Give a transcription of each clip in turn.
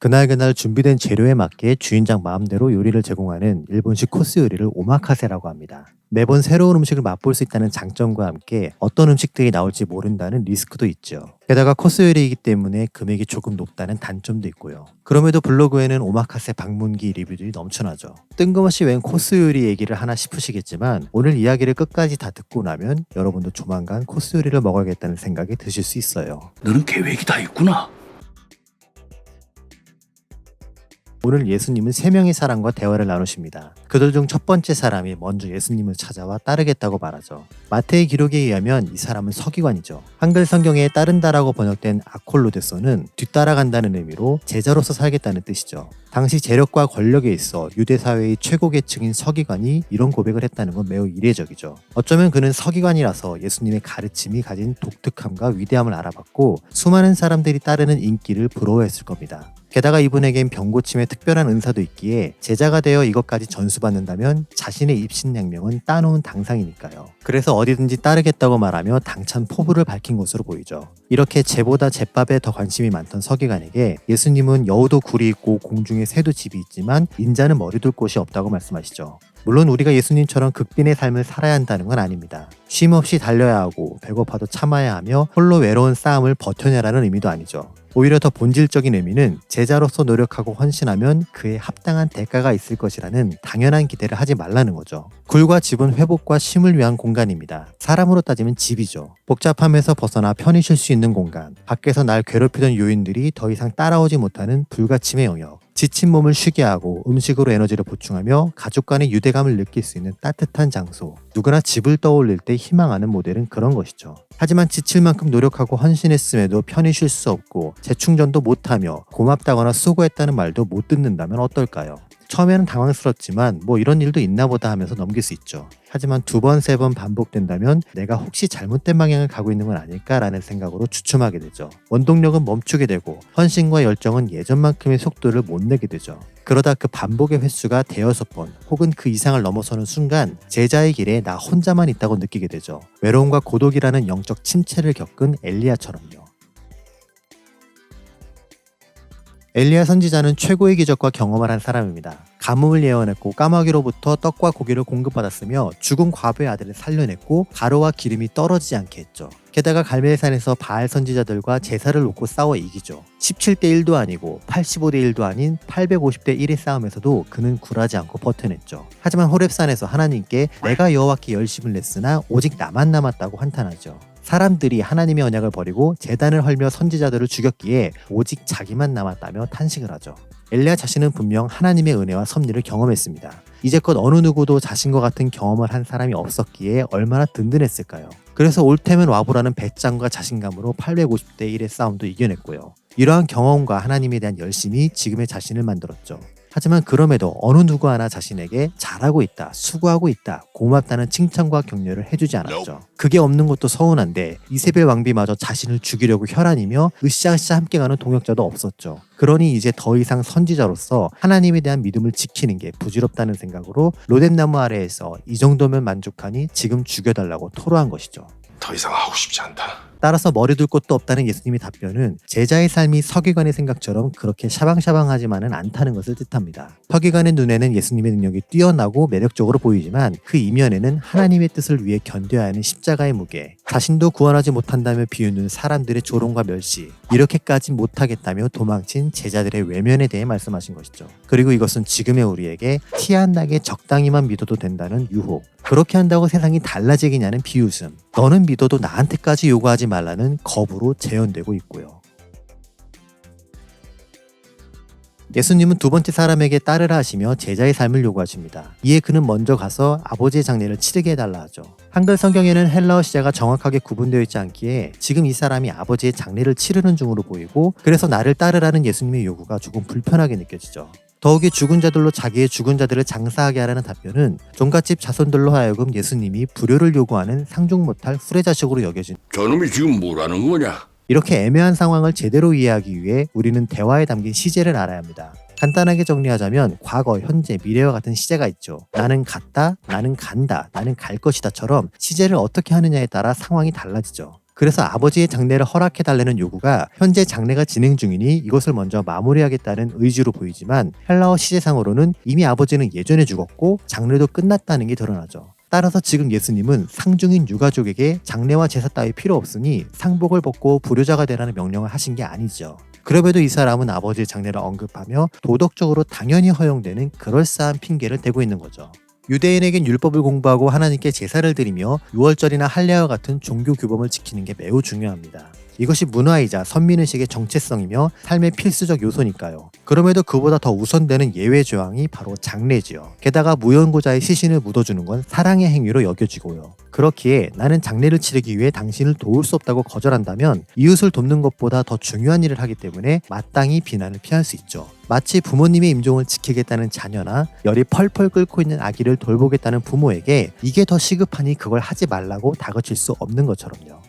그날그날 준비된 재료에 맞게 주인장 마음대로 요리를 제공하는 일본식 코스 요리를 오마카세라고 합니다. 매번 새로운 음식을 맛볼 수 있다는 장점과 함께 어떤 음식들이 나올지 모른다는 리스크도 있죠. 게다가 코스 요리이기 때문에 금액이 조금 높다는 단점도 있고요. 그럼에도 블로그에는 오마카세 방문기 리뷰들이 넘쳐나죠. 뜬금없이 웬 코스 요리 얘기를 하나 싶으시겠지만 오늘 이야기를 끝까지 다 듣고 나면 여러분도 조만간 코스 요리를 먹어야겠다는 생각이 드실 수 있어요. 너는 계획이 다 있구나. 오늘 예수님은 3명의 사람과 대화를 나누십니다. 그들 중 첫 번째 사람이 먼저 예수님을 찾아와 따르겠다고 말하죠. 마태의 기록에 의하면 이 사람은 서기관이죠. 한글 성경에 따른다라고 번역된 아콜로데서는 뒤따라간다는 의미로 제자로서 살겠다는 뜻이죠. 당시 재력과 권력에 있어 유대 사회의 최고 계층인 서기관이 이런 고백을 했다는 건 매우 이례적이죠. 어쩌면 그는 서기관이라서 예수님의 가르침이 가진 독특함과 위대함을 알아봤고 수많은 사람들이 따르는 인기를 부러워했을 겁니다. 게다가 이분에겐 병고침의 특별한 은사도 있기에 제자가 되어 이것까지 전수받는다면 자신의 입신양명은 따놓은 당상이니까요. 그래서 어디든지 따르겠다고 말하며 당찬 포부를 밝힌 것으로 보이죠. 이렇게 제보다 제밥에 더 관심이 많던 서기관에게 예수님은 여우도 굴이 있고 공중에 새도 집이 있지만 인자는 머리 둘 곳이 없다고 말씀하시죠. 물론 우리가 예수님처럼 극빈의 삶을 살아야 한다는 건 아닙니다. 쉼 없이 달려야 하고 배고파도 참아야 하며 홀로 외로운 싸움을 버텨내라는 의미도 아니죠. 오히려 더 본질적인 의미는 제자로서 노력하고 헌신하면 그에 합당한 대가가 있을 것이라는 당연한 기대를 하지 말라는 거죠. 굴과 집은 회복과 쉼을 위한 공간입니다. 사람으로 따지면 집이죠. 복잡함에서 벗어나 편히 쉴 수 있는 공간, 밖에서 날 괴롭히던 요인들이 더 이상 따라오지 못하는 불가침의 영역, 지친 몸을 쉬게 하고 음식으로 에너지를 보충하며 가족 간의 유대감을 느낄 수 있는 따뜻한 장소. 누구나 집을 떠올릴 때 희망하는 모델은 그런 것이죠. 하지만 지칠 만큼 노력하고 헌신했음에도 편히 쉴 수 없고 재충전도 못하며 고맙다거나 수고했다는 말도 못 듣는다면 어떨까요? 처음에는 당황스럽지만 뭐 이런 일도 있나 보다 하면서 넘길 수 있죠. 하지만 2번, 3번 반복된다면 내가 혹시 잘못된 방향을 가고 있는 건 아닐까라는 생각으로 주춤하게 되죠. 원동력은 멈추게 되고 헌신과 열정은 예전만큼의 속도를 못 내게 되죠. 그러다 그 반복의 횟수가 대여섯 번 혹은 그 이상을 넘어서는 순간 제자의 길에 나 혼자만 있다고 느끼게 되죠. 외로움과 고독이라는 영적 침체를 겪은 엘리야처럼요. 엘리야 선지자는 최고의 기적과 경험을 한 사람입니다. 가뭄을 예언했고 까마귀로부터 떡과 고기를 공급받았으며 죽은 과부의 아들을 살려냈고 가루와 기름이 떨어지지 않게 했죠. 게다가 갈멜산에서 바알 선지자들과 제사를 놓고 싸워 이기죠. 17대 1도 아니고 85대 1도 아닌 850대 1의 싸움에서도 그는 굴하지 않고 버텨냈죠. 하지만 호렙산에서 하나님께 내가 여호와께 열심을 냈으나 오직 나만 남았다고 한탄하죠. 사람들이 하나님의 언약을 버리고 제단을 헐며 선지자들을 죽였기에 오직 자기만 남았다며 탄식을 하죠. 엘리야 자신은 분명 하나님의 은혜와 섭리를 경험했습니다. 이제껏 어느 누구도 자신과 같은 경험을 한 사람이 없었기에 얼마나 든든했을까요? 그래서 올 테면 와보라는 배짱과 자신감으로 850대 1의 싸움도 이겨냈고요. 이러한 경험과 하나님에 대한 열심이 지금의 자신을 만들었죠. 하지만 그럼에도 어느 누구 하나 자신에게 잘하고 있다, 수고하고 있다, 고맙다는 칭찬과 격려를 해주지 않았죠. 그게 없는 것도 서운한데 이세벨 왕비마저 자신을 죽이려고 혈안이며 으쌰으쌰 함께 가는 동역자도 없었죠. 그러니 이제 더 이상 선지자로서 하나님에 대한 믿음을 지키는 게 부질없다는 생각으로 로뎀나무 아래에서 이 정도면 만족하니 지금 죽여달라고 토로한 것이죠. 더 이상 하고 싶지 않다. 따라서 머리 둘 곳도 없다는 예수님의 답변은 제자의 삶이 서기관의 생각처럼 그렇게 샤방샤방하지만은 않다는 것을 뜻합니다. 서기관의 눈에는 예수님의 능력이 뛰어나고 매력적으로 보이지만 그 이면에는 하나님의 뜻을 위해 견뎌야 하는 십자가의 무게, 자신도 구원하지 못한다며 비웃는 사람들의 조롱과 멸시, 이렇게까지 못하겠다며 도망친 제자들의 외면에 대해 말씀하신 것이죠. 그리고 이것은 지금의 우리에게 티 안 나게 적당히만 믿어도 된다는 유혹, 그렇게 한다고 세상이 달라지겠냐는 비웃음, 너는 믿어도 나한테까지 요구하지 말라는 겁으로 재현되고 있고요. 예수님은 두 번째 사람에게 따르라 하시며 제자의 삶을 요구하십니다. 이에 그는 먼저 가서 아버지의 장례를 치르게 해달라 하죠. 한글 성경에는 헬라어 시제가 정확하게 구분되어 있지 않기에 지금 이 사람이 아버지의 장례를 치르는 중으로 보이고 그래서 나를 따르라는 예수님의 요구가 조금 불편하게 느껴지죠. 더욱이 죽은 자들로 자기의 죽은 자들을 장사하게 하라는 답변은 종갓집 자손들로 하여금 예수님이 불효를 요구하는 상중 못할 후레자식으로 여겨진 저놈이 지금 뭐라는 거냐? 이렇게 애매한 상황을 제대로 이해하기 위해 우리는 대화에 담긴 시제를 알아야 합니다. 간단하게 정리하자면 과거, 현재, 미래와 같은 시제가 있죠. 나는 갔다, 나는 간다, 나는 갈 것이다처럼 시제를 어떻게 하느냐에 따라 상황이 달라지죠. 그래서 아버지의 장례를 허락해달라는 요구가 현재 장례가 진행 중이니 이것을 먼저 마무리하겠다는 의지로 보이지만 헬라어 시제상으로는 이미 아버지는 예전에 죽었고 장례도 끝났다는 게 드러나죠. 따라서 지금 예수님은 상중인 유가족에게 장례와 제사 따위 필요 없으니 상복을 벗고 불효자가 되라는 명령을 하신 게 아니죠. 그럼에도 이 사람은 아버지의 장례를 언급하며 도덕적으로 당연히 허용되는 그럴싸한 핑계를 대고 있는 거죠. 유대인에겐 율법을 공부하고 하나님께 제사를 드리며 유월절이나 할례와 같은 종교 규범을 지키는 게 매우 중요합니다. 이것이 문화이자 선민의식의 정체성이며 삶의 필수적 요소니까요. 그럼에도 그보다 더 우선되는 예외 조항이 바로 장례지요. 게다가 무연고자의 시신을 묻어주는 건 사랑의 행위로 여겨지고요. 그렇기에 나는 장례를 치르기 위해 당신을 도울 수 없다고 거절한다면 이웃을 돕는 것보다 더 중요한 일을 하기 때문에 마땅히 비난을 피할 수 있죠. 마치 부모님의 임종을 지키겠다는 자녀나 열이 펄펄 끓고 있는 아기를 돌보겠다는 부모에게 이게 더 시급하니 그걸 하지 말라고 다그칠 수 없는 것처럼요.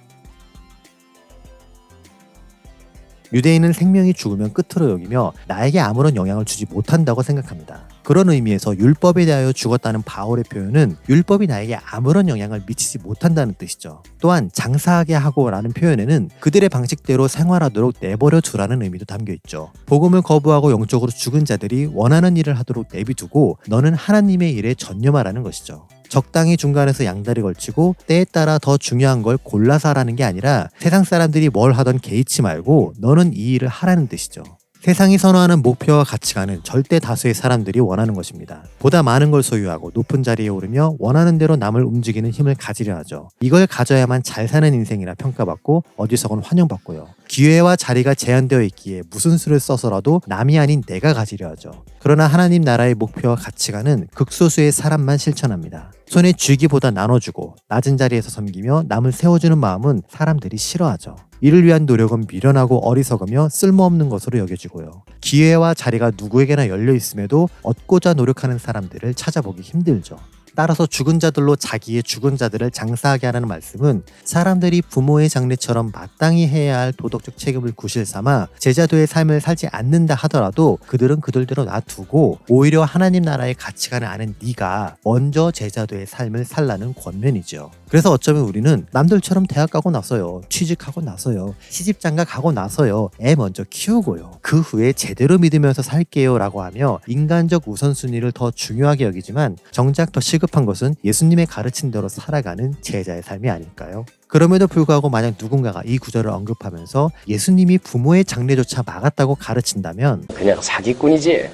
유대인은 생명이 죽으면 끝으로 여기며 나에게 아무런 영향을 주지 못한다고 생각합니다. 그런 의미에서 율법에 대하여 죽었다는 바울의 표현은 율법이 나에게 아무런 영향을 미치지 못한다는 뜻이죠. 또한 장사하게 하고 라는 표현에는 그들의 방식대로 생활하도록 내버려 두라는 의미도 담겨 있죠. 복음을 거부하고 영적으로 죽은 자들이 원하는 일을 하도록 내비두고 너는 하나님의 일에 전념하라는 것이죠. 적당히 중간에서 양다리 걸치고 때에 따라 더 중요한 걸 골라서 하라는 게 아니라 세상 사람들이 뭘 하던 개의치 말고 너는 이 일을 하라는 뜻이죠. 세상이 선호하는 목표와 가치관은 절대 다수의 사람들이 원하는 것입니다. 보다 많은 걸 소유하고 높은 자리에 오르며 원하는 대로 남을 움직이는 힘을 가지려 하죠. 이걸 가져야만 잘 사는 인생이라 평가받고 어디서건 환영받고요. 기회와 자리가 제한되어 있기에 무슨 수를 써서라도 남이 아닌 내가 가지려 하죠. 그러나 하나님 나라의 목표와 가치관은 극소수의 사람만 실천합니다. 손에 쥐기보다 나눠주고 낮은 자리에서 섬기며 남을 세워주는 마음은 사람들이 싫어하죠. 이를 위한 노력은 미련하고 어리석으며 쓸모없는 것으로 여겨지고요. 기회와 자리가 누구에게나 열려 있음에도 얻고자 노력하는 사람들을 찾아보기 힘들죠. 따라서 죽은 자들로 자기의 죽은 자들을 장사하게 하라는 말씀은 사람들이 부모의 장례처럼 마땅히 해야 할 도덕적 책임을 구실 삼아 제자도의 삶을 살지 않는다 하더라도 그들은 그들대로 놔두고 오히려 하나님 나라의 가치관을 아는 네가 먼저 제자도의 삶을 살라는 권면이죠. 그래서 어쩌면 우리는 남들처럼 대학 가고 나서요, 취직하고 나서요, 시집장가 가고 나서요, 애 먼저 키우고요, 그 후에 제대로 믿으면서 살게요 라고 하며 인간적 우선순위를 더 중요하게 여기지만 정작 더 시급한 것은 예수님의 가르친 대로 살아가는 제자의 삶이 아닐까요? 그럼에도 불구하고 만약 누군가가 이 구절을 언급하면서 예수님이 부모의 장례조차 막았다고 가르친다면 그냥 사기꾼이지.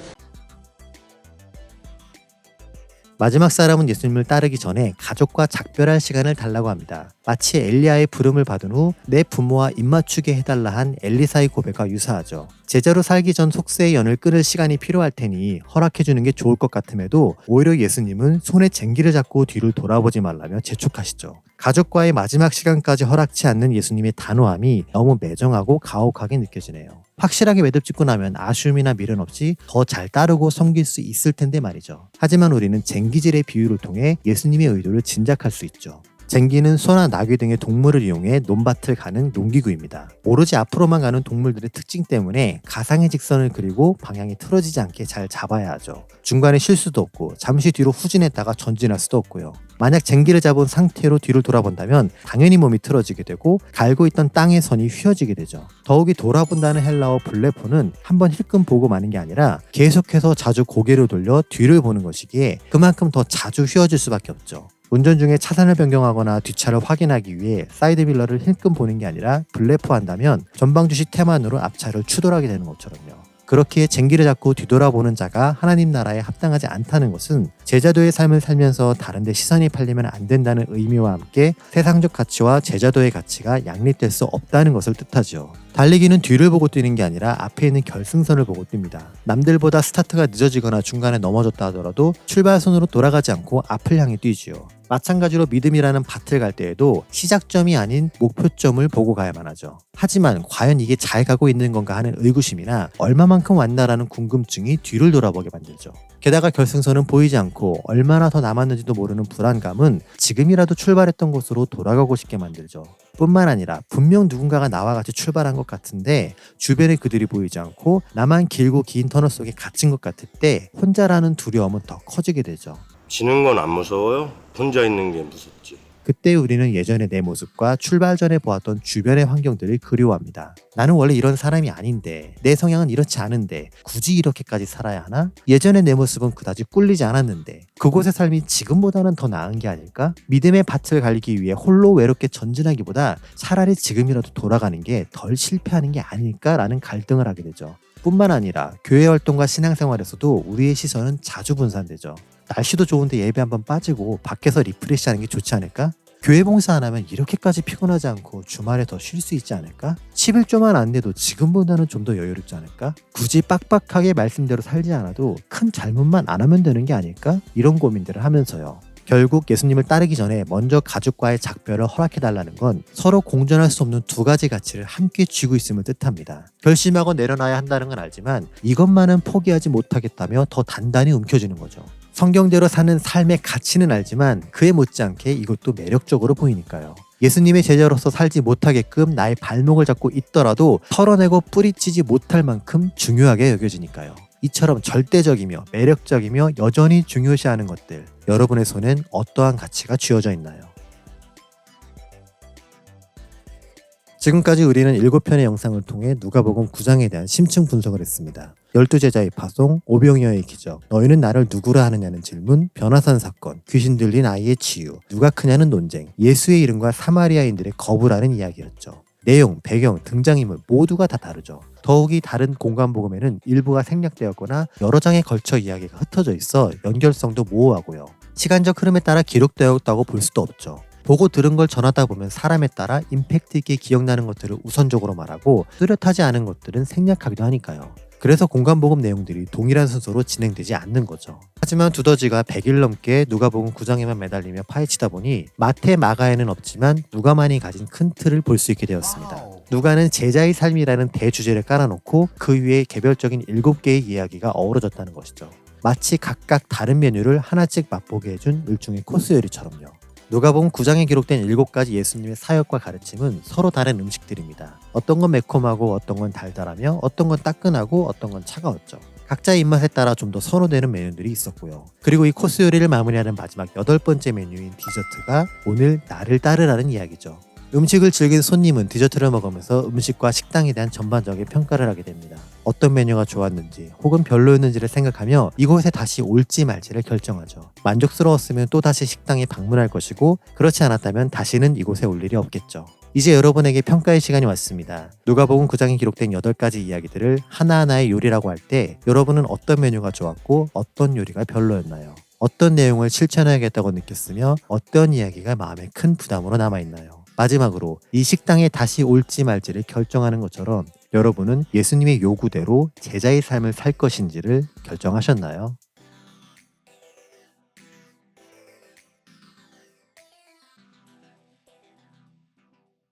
마지막 사람은 예수님을 따르기 전에 가족과 작별할 시간을 달라고 합니다. 마치 엘리야의 부름을 받은 후 내 부모와 입맞추게 해달라 한 엘리사의 고백과 유사하죠. 제자로 살기 전 속세의 연을 끊을 시간이 필요할 테니 허락해주는 게 좋을 것 같음에도 오히려 예수님은 손에 쟁기를 잡고 뒤를 돌아보지 말라며 재촉하시죠. 가족과의 마지막 시간까지 허락치 않는 예수님의 단호함이 너무 매정하고 가혹하게 느껴지네요. 확실하게 매듭짓고 나면 아쉬움이나 미련 없이 더 잘 따르고 섬길 수 있을 텐데 말이죠. 하지만 우리는 쟁기질의 비유를 통해 예수님의 의도를 짐작할 수 있죠. 쟁기는 소나 나귀 등의 동물을 이용해 논밭을 가는 농기구입니다. 오로지 앞으로만 가는 동물들의 특징 때문에 가상의 직선을 그리고 방향이 틀어지지 않게 잘 잡아야 하죠. 중간에 쉴 수도 없고 잠시 뒤로 후진했다가 전진할 수도 없고요. 만약 쟁기를 잡은 상태로 뒤를 돌아본다면 당연히 몸이 틀어지게 되고 갈고 있던 땅의 선이 휘어지게 되죠. 더욱이 돌아본다는 헬라어 블레포는 한번 힐끔 보고 마는 게 아니라 계속해서 자주 고개를 돌려 뒤를 보는 것이기에 그만큼 더 자주 휘어질 수밖에 없죠. 운전 중에 차선을 변경하거나 뒷차를 확인하기 위해 사이드밀러를 힐끔 보는 게 아니라 블레포한다면 전방주시 태만으로 앞차를 추돌하게 되는 것처럼요. 그렇기에 쟁기를 잡고 뒤돌아보는 자가 하나님 나라에 합당하지 않다는 것은 제자도의 삶을 살면서 다른 데 시선이 팔리면 안 된다는 의미와 함께 세상적 가치와 제자도의 가치가 양립될 수 없다는 것을 뜻하죠. 달리기는 뒤를 보고 뛰는 게 아니라 앞에 있는 결승선을 보고 뜁니다. 남들보다 스타트가 늦어지거나 중간에 넘어졌다 하더라도 출발선으로 돌아가지 않고 앞을 향해 뛰지요. 마찬가지로 믿음이라는 밭을 갈 때에도 시작점이 아닌 목표점을 보고 가야만 하죠. 하지만 과연 이게 잘 가고 있는 건가 하는 의구심이나 얼마만큼 왔나라는 궁금증이 뒤를 돌아보게 만들죠. 게다가 결승선은 보이지 않고 얼마나 더 남았는지도 모르는 불안감은 지금이라도 출발했던 곳으로 돌아가고 싶게 만들죠. 뿐만 아니라 분명 누군가가 나와 같이 출발한 것 같은데 주변에 그들이 보이지 않고 나만 길고 긴 터널 속에 갇힌 것 같을 때 혼자라는 두려움은 더 커지게 되죠. 지는 건 안 무서워요? 혼자 있는 게 무섭지. 그때 우리는 예전의 내 모습과 출발 전에 보았던 주변의 환경들을 그리워합니다. 나는 원래 이런 사람이 아닌데, 내 성향은 이렇지 않은데 굳이 이렇게까지 살아야 하나? 예전의 내 모습은 그다지 꿀리지 않았는데 그곳의 삶이 지금보다는 더 나은 게 아닐까? 믿음의 밭을 갈기 위해 홀로 외롭게 전진하기보다 차라리 지금이라도 돌아가는 게 덜 실패하는 게 아닐까라는 갈등을 하게 되죠. 뿐만 아니라 교회 활동과 신앙생활에서도 우리의 시선은 자주 분산되죠. 날씨도 좋은데 예배 한번 빠지고 밖에서 리프레시하는 게 좋지 않을까? 교회 봉사 안 하면 이렇게까지 피곤하지 않고 주말에 더 쉴 수 있지 않을까? 11조만 안 돼도 지금보다는 좀 더 여유롭지 않을까? 굳이 빡빡하게 말씀대로 살지 않아도 큰 잘못만 안 하면 되는 게 아닐까? 이런 고민들을 하면서요. 결국 예수님을 따르기 전에 먼저 가족과의 작별을 허락해달라는 건 서로 공존할 수 없는 두 가지 가치를 함께 쥐고 있음을 뜻합니다. 결심하고 내려놔야 한다는 건 알지만 이것만은 포기하지 못하겠다며 더 단단히 움켜쥐는 거죠. 성경대로 사는 삶의 가치는 알지만 그에 못지않게 이것도 매력적으로 보이니까요. 예수님의 제자로서 살지 못하게끔 나의 발목을 잡고 있더라도 털어내고 뿌리치지 못할 만큼 중요하게 여겨지니까요. 이처럼 절대적이며 매력적이며 여전히 중요시하는 것들, 여러분의 손엔 어떠한 가치가 쥐어져 있나요? 지금까지 우리는 7편의 영상을 통해 누가복음 9장에 대한 심층 분석을 했습니다. 12제자의 파송, 오병이어의 기적, 너희는 나를 누구라 하느냐는 질문, 변화산 사건, 귀신 들린 아이의 치유, 누가 크냐는 논쟁, 예수의 이름과 사마리아인들의 거부라는 이야기였죠. 내용, 배경, 등장인물 모두가 다 다르죠. 더욱이 다른 공간복음에는 일부가 생략되었거나 여러 장에 걸쳐 이야기가 흩어져 있어 연결성도 모호하고요. 시간적 흐름에 따라 기록되었다고 볼 수도 없죠. 보고 들은 걸 전하다 보면 사람에 따라 임팩트 있게 기억나는 것들을 우선적으로 말하고 뚜렷하지 않은 것들은 생략하기도 하니까요. 그래서 공간복음 내용들이 동일한 순서로 진행되지 않는 거죠. 하지만 두더지가 100일 넘게 누가복음 9장에만 매달리며 파헤치다 보니 마태, 마가에는 없지만 누가만이 가진 큰 틀을 볼 수 있게 되었습니다. 누가는 제자의 삶이라는 대주제를 깔아놓고 그 위에 개별적인 7개의 이야기가 어우러졌다는 것이죠. 마치 각각 다른 메뉴를 하나씩 맛보게 해준 일종의 코스 요리처럼요. 누가복음 9장에 기록된 7가지 예수님의 사역과 가르침은 서로 다른 음식들입니다. 어떤 건 매콤하고 어떤 건 달달하며 어떤 건 따끈하고 어떤 건 차가웠죠. 각자의 입맛에 따라 좀 더 선호되는 메뉴들이 있었고요. 그리고 이 코스 요리를 마무리하는 마지막 8번째 메뉴인 디저트가 오늘 나를 따르라는 이야기죠. 음식을 즐긴 손님은 디저트를 먹으면서 음식과 식당에 대한 전반적인 평가를 하게 됩니다. 어떤 메뉴가 좋았는지 혹은 별로였는지를 생각하며 이곳에 다시 올지 말지를 결정하죠. 만족스러웠으면 또다시 식당에 방문할 것이고 그렇지 않았다면 다시는 이곳에 올 일이 없겠죠. 이제 여러분에게 평가의 시간이 왔습니다. 누가복음 9장에 기록된 8가지 이야기들을 하나하나의 요리라고 할 때 여러분은 어떤 메뉴가 좋았고 어떤 요리가 별로였나요? 어떤 내용을 실천해야겠다고 느꼈으며 어떤 이야기가 마음에 큰 부담으로 남아있나요? 마지막으로 이 식당에 다시 올지 말지를 결정하는 것처럼 여러분은 예수님의 요구대로 제자의 삶을 살 것인지를 결정하셨나요?